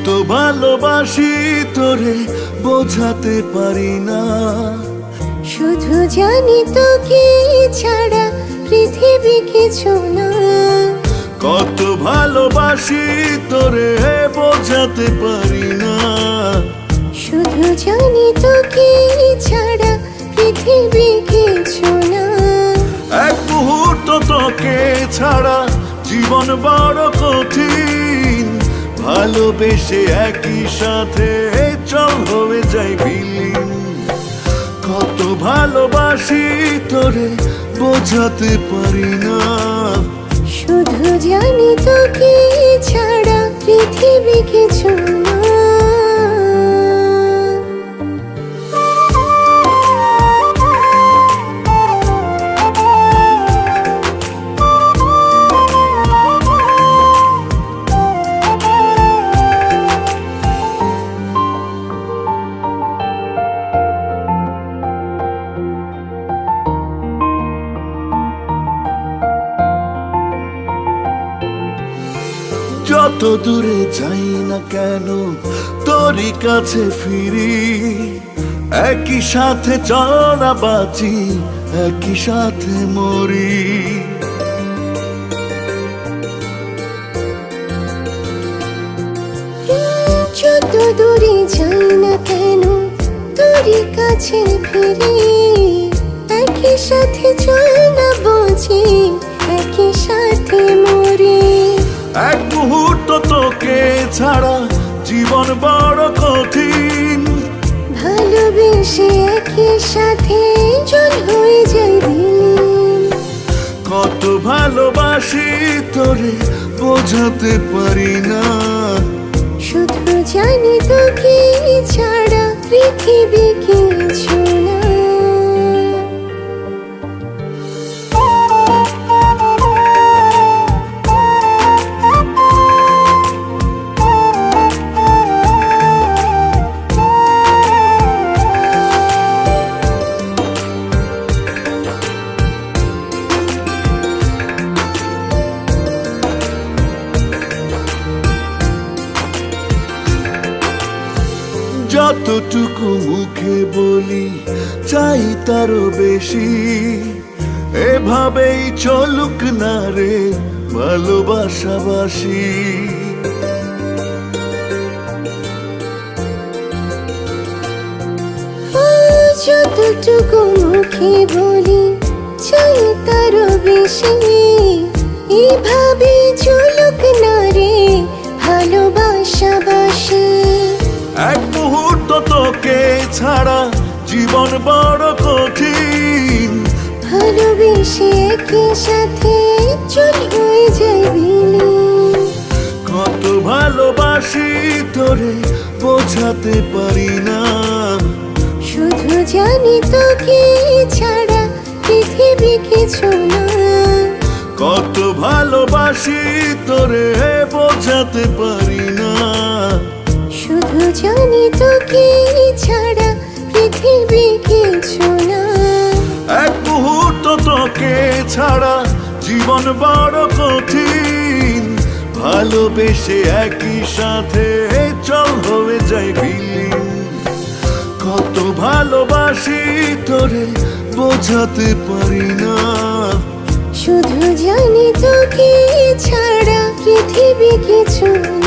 কত ভালোবাসি তোরে বোঝাতে পারি না, শুধু জানি তোকে ছাড়া পৃথিবী কিছু না। কত ভালোবাসি তোরে বোঝাতে পারি না, শুধু জানি তোকে ছাড়া পৃথিবী কিছু না। এক মুহূর্ত তোকে ছাড়া জীবন বড় কঠিন, ভালোবেসে একই সাথে চল হয়ে যাই বিলীন। কত ভালোবাসি তোরে বোঝাতে পারি না, শুধু জানি তোকে ছাড়া পৃথিবী কিছু না। যত দূরে যাই না কেন তোরই কাছে ফিরি, একই সাথে চলা বাঁচি একই সাথে মরি। যত দূরে যাই না কেন তোরই কাছে ফিরি, একই সাথে চল না বাঁচি একই সাথে মরি। এক মুহূর্ত তোকে ছাড়া জীবন বড় কঠিন, ভালোবেসে একই সাথে চল হয়ে যাই বিলীন। কত ভালোবাসি তোরে বোঝাতে পারি না, শুধু জানি তোকে ছাড়া পৃথিবী কিছু না। যতটুকু মুখে বলি চাই তারও বেশি, এভাবেই চলুক না রে ভালোবাসাবাসি। যতটুকু মুখে বলি চাই তারও বেশি, এভাবে চলুক না রে ভালোবাসাবাসি। এক মুহূর্ত তোকে ছাড়া জীবন বড় কঠিন, ভালোবেসে একই সাথে চল হয়ে যাই বিলীন। কত ভালোবাসি তোরে বোঝাতে পারি না, শুধু জানি তোকে ছাড়া পৃথিবী কিছু না। কত ভালোবাসি তোরে বোঝাতে পারি না, শুধু জানি তোকে ছাড়া পৃথিবী কিছু না। এক মুহূর্ত তোকে ছাড়া জীবন বড় কঠিন, ভালোবেসে একই সাথে চল হয়ে যাই বিলীন। কত ভালোবাসি তোরে বোঝাতে পারি না, শুধু জানি তোকে ছাড়া পৃথিবী কিছু না।